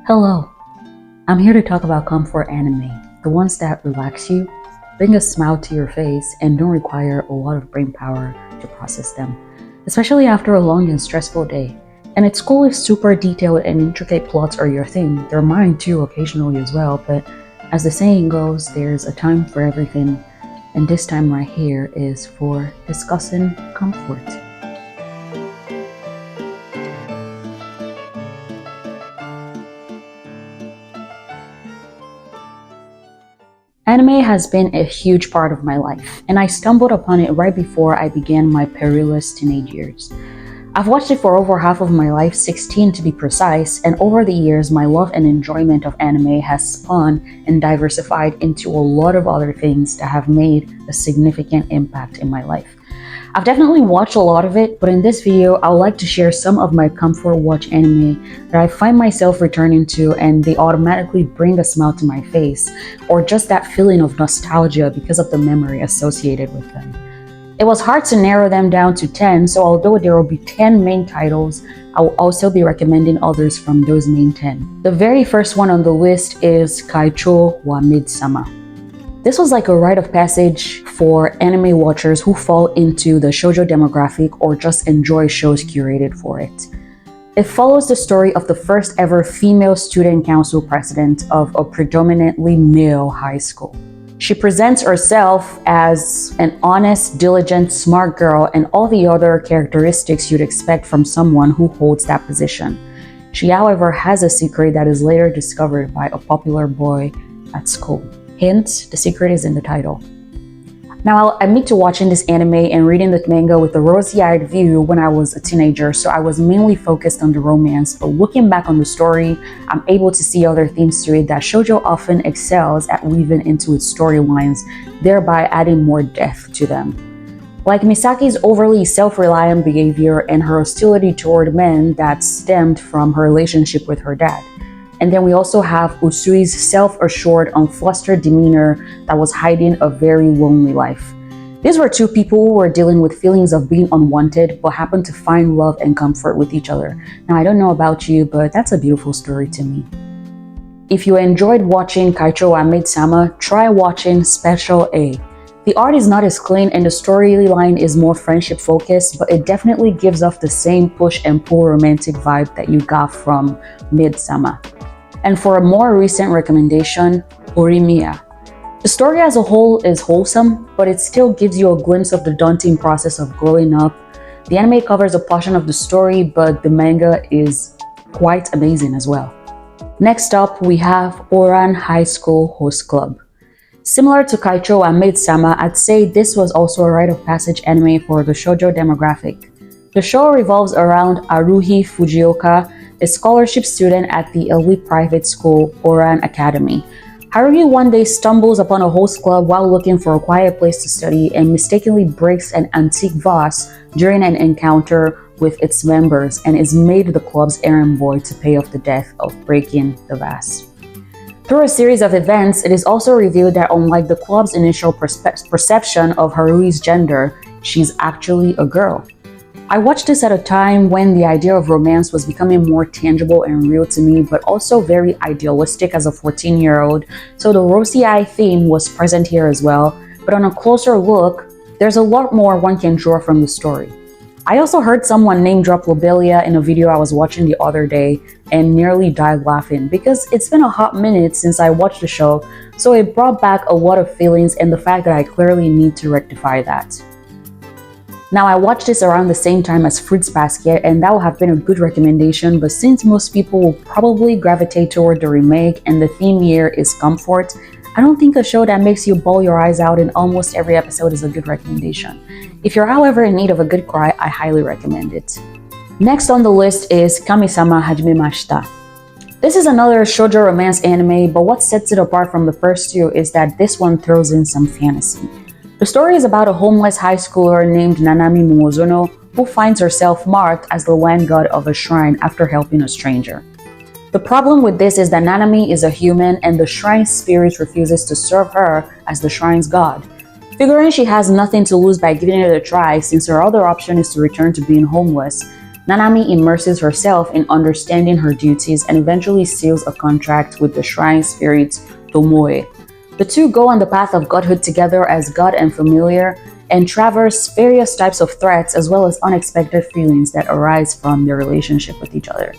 Hello, I'm here to talk about comfort anime, the ones that relax you, bring a smile to your face, and don't require a lot of brain power to process them, especially after a long and stressful day. And it's cool if super detailed and intricate plots are your thing. They're mine too occasionally as well, but as the saying goes, there's a time for everything, and this time right here is for discussing comfort. Anime has been a huge part of my life, and I stumbled upon it right before I began my perilous teenage years. I've watched it for over half of my life, 16 to be precise, and over the years my love and enjoyment of anime has spun and diversified into a lot of other things that have made a significant impact in my life. I've definitely watched a lot of it, but in this video I would like to share some of my comfort watch anime that I find myself returning to and they automatically bring a smile to my face, or just that feeling of nostalgia because of the memory associated with them. It was hard to narrow them down to 10, so although there will be 10 main titles, I will also be recommending others from those main 10. The very first one on the list is Kaichou wa maid-sama. This was like a rite of passage for anime watchers who fall into the shoujo demographic or just enjoy shows curated for it. It follows the story of the first ever female student council president of a predominantly male high school. She presents herself as an honest, diligent, smart girl and all the other characteristics you'd expect from someone who holds that position. She, however, has a secret that is later discovered by a popular boy at school. Hint, the secret is in the title. Now, I'll admit to watching this anime and reading the manga with a rosy-eyed view when I was a teenager, so I was mainly focused on the romance, but looking back on the story, I'm able to see other themes to it that shoujo often excels at weaving into its storylines, thereby adding more depth to them. Like Misaki's overly self-reliant behavior and her hostility toward men that stemmed from her relationship with her dad. And then we also have Usui's self-assured, unflustered demeanor that was hiding a very lonely life. These were two people who were dealing with feelings of being unwanted but happened to find love and comfort with each other. Now, I don't know about you, but that's a beautiful story to me. If you enjoyed watching Kaichou wa maid-sama, try watching Special A. The art is not as clean and the storyline is more friendship focused, but it definitely gives off the same push and pull romantic vibe that you got from maid-sama. And for a more recent recommendation, Horimiya. The story as a whole is wholesome, but it still gives you a glimpse of the daunting process of growing up. The anime covers a portion of the story, but the manga is quite amazing as well. Next up, we have Ouran High School Host Club. Similar to Kaichou wa maid-sama, I'd say this was also a rite of passage anime for the shoujo demographic. The show revolves around Aruhi Fujioka, a scholarship student at the elite private school Ouran Academy. Haruhi one day stumbles upon a host club while looking for a quiet place to study and mistakenly breaks an antique vase during an encounter with its members and is made the club's errand boy to pay off the debt of breaking the vase. Through a series of events, it is also revealed that unlike the club's initial perception of Haruhi's gender, she's actually a girl. I watched this at a time when the idea of romance was becoming more tangible and real to me, but also very idealistic as a 14-year-old, so the rosy-eye theme was present here as well, but on a closer look, there's a lot more one can draw from the story. I also heard someone name drop Lobelia in a video I was watching the other day and nearly died laughing because it's been a hot minute since I watched the show, so it brought back a lot of feelings and the fact that I clearly need to rectify that. Now, I watched this around the same time as Fruits Basket, and that would have been a good recommendation, but since most people will probably gravitate toward the remake and the theme here is comfort, I don't think a show that makes you bawl your eyes out in almost every episode is a good recommendation. If you're, however, in need of a good cry, I highly recommend it. Next on the list is Kamisama Hajimemashita. This is another shoujo romance anime, but what sets it apart from the first two is that this one throws in some fantasy. The story is about a homeless high schooler named Nanami Momozono who finds herself marked as the land god of a shrine after helping a stranger. The problem with this is that Nanami is a human and the shrine spirit refuses to serve her as the shrine's god. Figuring she has nothing to lose by giving it a try since her other option is to return to being homeless, Nanami immerses herself in understanding her duties and eventually seals a contract with the shrine spirit Tomoe. The two go on the path of godhood together as god and familiar, and traverse various types of threats as well as unexpected feelings that arise from their relationship with each other.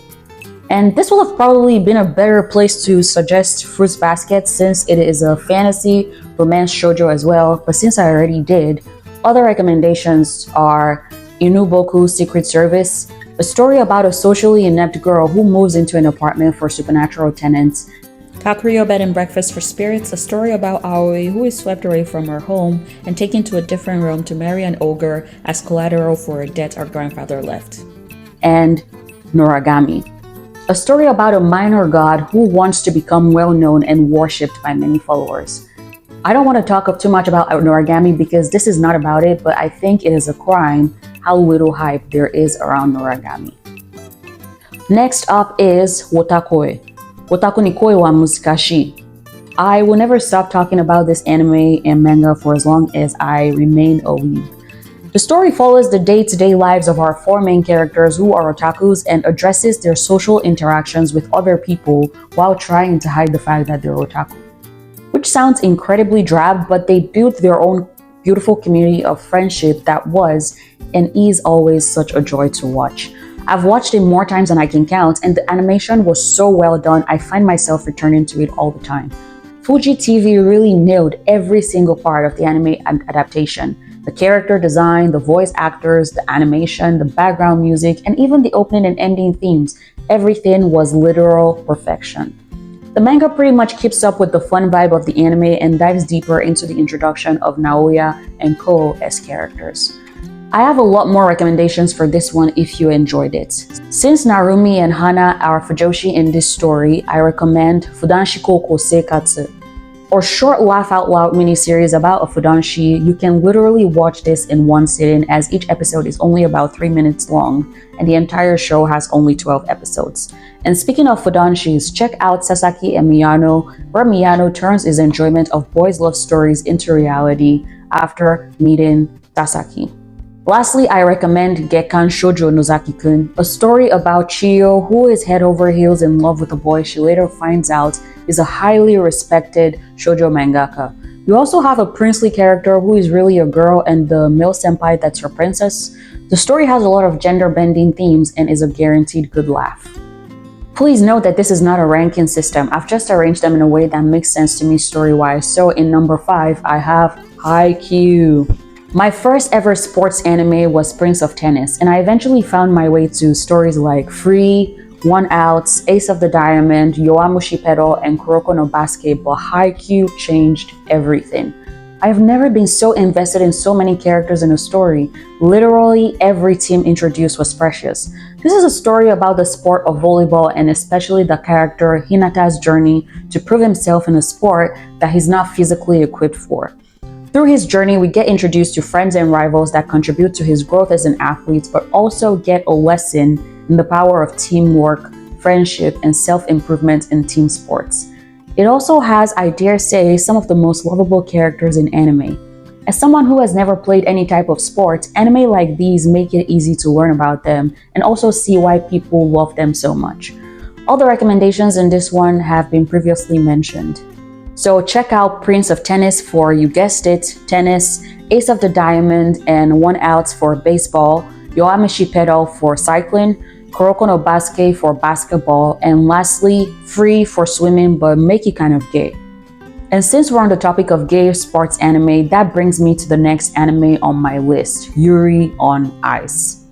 And this will have probably been a better place to suggest Fruits Basket since it is a fantasy romance shoujo as well, but since I already did, other recommendations are Inuboku Secret Service, a story about a socially inept girl who moves into an apartment for supernatural tenants. Kakuryou Bed and Breakfast for Spirits, a story about Aoi who is swept away from her home and taken to a different realm to marry an ogre as collateral for a debt her grandfather left. And Noragami, a story about a minor god who wants to become well-known and worshipped by many followers. I don't want to talk up too much about Noragami because this is not about it, but I think it is a crime how little hype there is around Noragami. Next up is Wotakoi. Wotaku ni koi wa muzikashi. I will never stop talking about this anime and manga for as long as I remain a weeb. The story follows the day-to-day lives of our four main characters who are otakus and addresses their social interactions with other people while trying to hide the fact that they're otaku. Which sounds incredibly drab, but they built their own beautiful community of friendship that was and is always such a joy to watch. I've watched it more times than I can count, and the animation was so well done, I find myself returning to it all the time. Fuji TV really nailed every single part of the anime adaptation. The character design, the voice actors, the animation, the background music, and even the opening and ending themes. Everything was literal perfection. The manga pretty much keeps up with the fun vibe of the anime and dives deeper into the introduction of Naoya and Ko as characters. I have a lot more recommendations for this one if you enjoyed it. Since Narumi and Hana are fujoshi in this story, I recommend Fudanshiko Koseikatsu, or short laugh-out-loud miniseries about a fudanshi. You can literally watch this in one sitting as each episode is only about 3 minutes long and the entire show has only 12 episodes. And speaking of fudanshis, check out Sasaki and Miyano, where Miyano turns his enjoyment of boys' love stories into reality after meeting Sasaki. Lastly, I recommend Gekkan Shoujo Nozaki-kun, a story about Chiyo who is head over heels in love with a boy she later finds out is a highly respected shoujo mangaka. You also have a princely character who is really a girl and the male senpai that's her princess. The story has a lot of gender-bending themes and is a guaranteed good laugh. Please note that this is not a ranking system. I've just arranged them in a way that makes sense to me story-wise. So in number 5, I have Haikyuu. My first ever sports anime was Prince of Tennis, and I eventually found my way to stories like Free, One Outs, Ace of the Diamond, Yowamushi Pedal, and Kuroko no Basket, but Haikyuu changed everything. I've never been so invested in so many characters in a story. Literally every team introduced was precious. This is a story about the sport of volleyball and especially the character Hinata's journey to prove himself in a sport that he's not physically equipped for. Through his journey, we get introduced to friends and rivals that contribute to his growth as an athlete, but also get a lesson in the power of teamwork, friendship, and self-improvement in team sports. It also has, I dare say, some of the most lovable characters in anime. As someone who has never played any type of sport, anime like these make it easy to learn about them and also see why people love them so much. All the recommendations in this one have been previously mentioned. So check out Prince of Tennis for, you guessed it, tennis, Ace of the Diamond and One Outs for baseball, Yowamushi Pedal for cycling, Kuroko no Basket for basketball, and lastly, Free for swimming but make it kind of gay. And since we're on the topic of gay sports anime, that brings me to the next anime on my list, Yuri on Ice.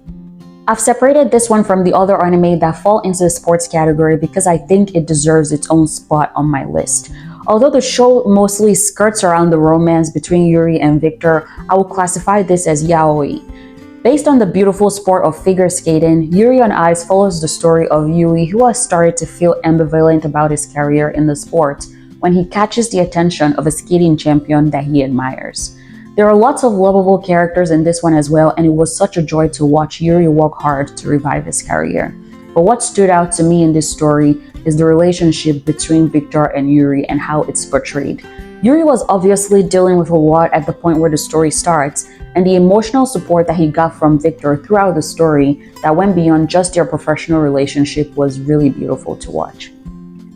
I've separated this one from the other anime that fall into the sports category because I think it deserves its own spot on my list. Although the show mostly skirts around the romance between Yuri and Victor, I will classify this as yaoi. Based on the beautiful sport of figure skating, Yuri on Ice follows the story of Yuri, who has started to feel ambivalent about his career in the sport when he catches the attention of a skating champion that he admires. There are lots of lovable characters in this one as well, and it was such a joy to watch Yuri work hard to revive his career. But what stood out to me in this story is the relationship between Victor and Yuri and how it's portrayed. Yuri was obviously dealing with a lot at the point where the story starts, and the emotional support that he got from Victor throughout the story that went beyond just their professional relationship was really beautiful to watch.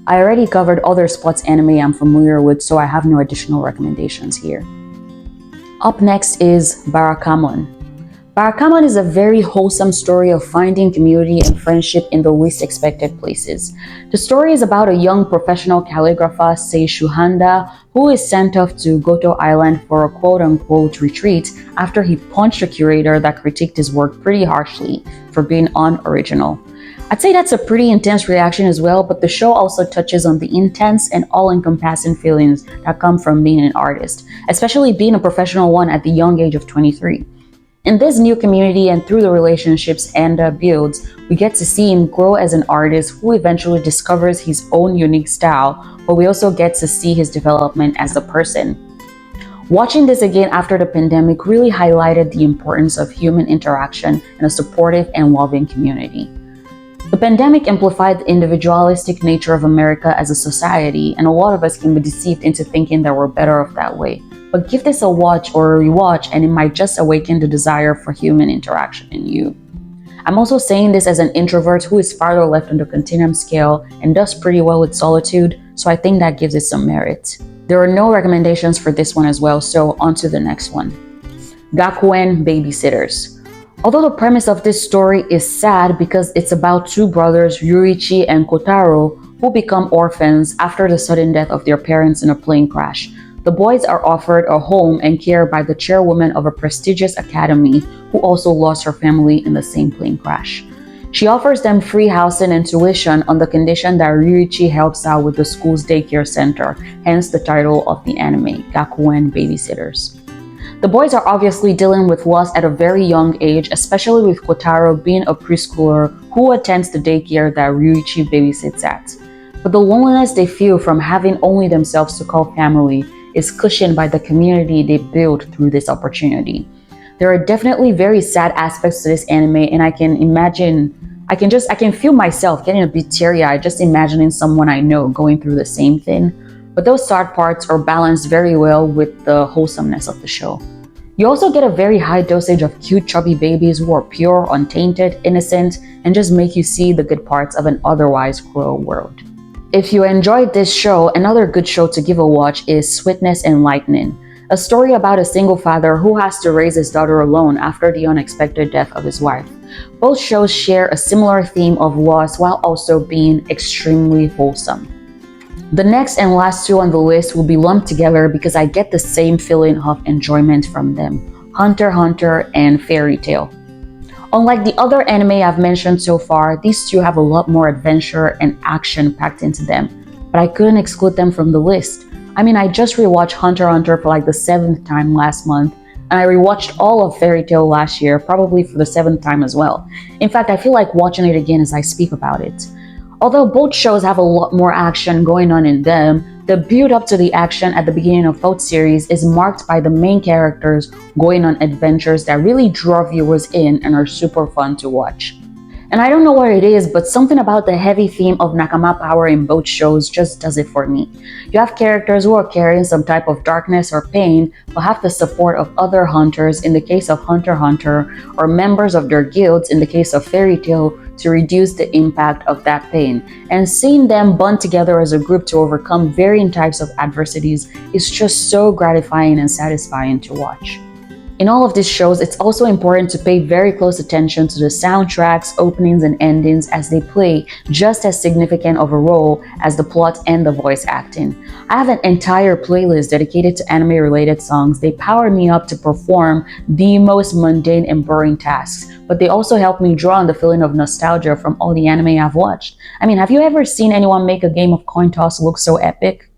I already covered other sports anime I'm familiar with, so I have no additional recommendations here. Up next is Barakamon. Barakamon is a very wholesome story of finding community and friendship in the least expected places. The story is about a young professional calligrapher, Seishu Handa, who is sent off to Goto Island for a quote-unquote retreat after he punched a curator that critiqued his work pretty harshly for being unoriginal. I'd say that's a pretty intense reaction as well, but the show also touches on the intense and all-encompassing feelings that come from being an artist, especially being a professional one at the young age of 23. In this new community and through the relationships Anda builds, we get to see him grow as an artist who eventually discovers his own unique style, but we also get to see his development as a person. Watching this again after the pandemic really highlighted the importance of human interaction in a supportive and loving community. The pandemic amplified the individualistic nature of America as a society, and a lot of us can be deceived into thinking that we're better off that way. But give this a watch or a rewatch and it might just awaken the desire for human interaction in you. I'm also saying this as an introvert who is farther left on the continuum scale and does pretty well with solitude, so I think that gives it some merit. There are no recommendations for this one as well, so on to the next one. Gakuen Babysitters. Although the premise of this story is sad because it's about two brothers, Yurichi and Kotaro, who become orphans after the sudden death of their parents in a plane crash. The boys are offered a home and care by the chairwoman of a prestigious academy who also lost her family in the same plane crash. She offers them free housing and tuition on the condition that Ryuichi helps out with the school's daycare center, hence the title of the anime, Gakuen Babysitters. The boys are obviously dealing with loss at a very young age, especially with Kotaro being a preschooler who attends the daycare that Ryuichi babysits at. But the loneliness they feel from having only themselves to call family is cushioned by the community they build through this opportunity. There are definitely very sad aspects to this anime, and I can feel myself getting a bit teary-eyed just imagining someone I know going through the same thing. But those sad parts are balanced very well with the wholesomeness of the show. You also get a very high dosage of cute chubby babies who are pure, untainted, innocent, and just make you see the good parts of an otherwise cruel world. If you enjoyed this show, another good show to give a watch is Sweetness and Lightning, a story about a single father who has to raise his daughter alone after the unexpected death of his wife. Both shows share a similar theme of loss while also being extremely wholesome. The next and last two on the list will be lumped together because I get the same feeling of enjoyment from them: Hunter x Hunter and Fairy Tail. Unlike the other anime I've mentioned so far, these two have a lot more adventure and action packed into them, but I couldn't exclude them from the list. I mean, I just rewatched Hunter x Hunter for like the 7th time last month, and I rewatched all of Fairy Tail last year, probably for the 7th time as well. In fact, I feel like watching it again as I speak about it. Although both shows have a lot more action going on in them, the build up to the action at the beginning of both series is marked by the main characters going on adventures that really draw viewers in and are super fun to watch. And I don't know what it is, but something about the heavy theme of Nakama power in both shows just does it for me. You have characters who are carrying some type of darkness or pain, but have the support of other hunters in the case of Hunter x Hunter, or members of their guilds in the case of Fairy Tail, to reduce the impact of that pain. And seeing them bond together as a group to overcome varying types of adversities is just so gratifying and satisfying to watch. In all of these shows, it's also important to pay very close attention to the soundtracks, openings, and endings, as they play just as significant of a role as the plot and the voice acting. I have an entire playlist dedicated to anime-related songs. They power me up to perform the most mundane and boring tasks, but they also help me draw on the feeling of nostalgia from all the anime I've watched. I mean, have you ever seen anyone make a game of coin toss look so epic?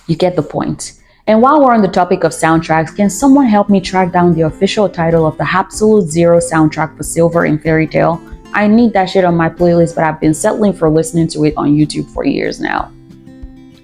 You get the point. And while we're on the topic of soundtracks, can someone help me track down the official title of the Absolute Zero soundtrack for Silver in Fairy Tail? I need that shit on my playlist, but I've been settling for listening to it on YouTube for years now.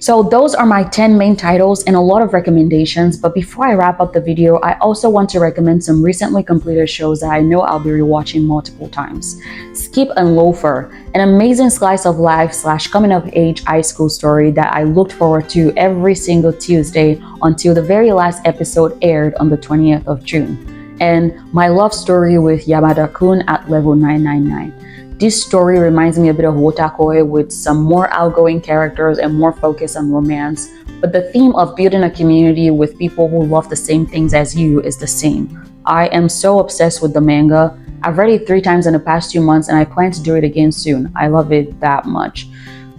So those are my 10 main titles and a lot of recommendations, but before I wrap up the video, I also want to recommend some recently completed shows that I know I'll be rewatching multiple times. Skip and Loafer, an amazing slice of life / coming of age high school story that I looked forward to every single Tuesday until the very last episode aired on the 20th of June. And my love story with Yamada-kun at level 999. This story reminds me a bit of Wotakoi with some more outgoing characters and more focus on romance, but the theme of building a community with people who love the same things as you is the same. I am so obsessed with the manga. I've read it 3 times in the past 2 months and I plan to do it again soon. I love it that much.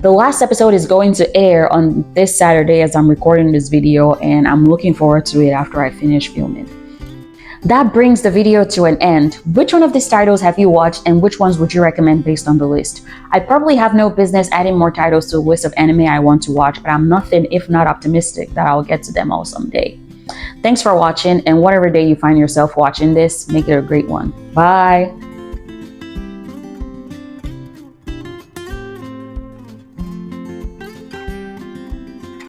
The last episode is going to air on this Saturday as I'm recording this video, and I'm looking forward to it after I finish filming. That brings the video to an end. Which one of these titles have you watched and which ones would you recommend based on the list? I probably have no business adding more titles to the list of anime I want to watch, but I'm nothing if not optimistic that I'll get to them all someday. Thanks for watching, and whatever day you find yourself watching this, make it a great one. Bye!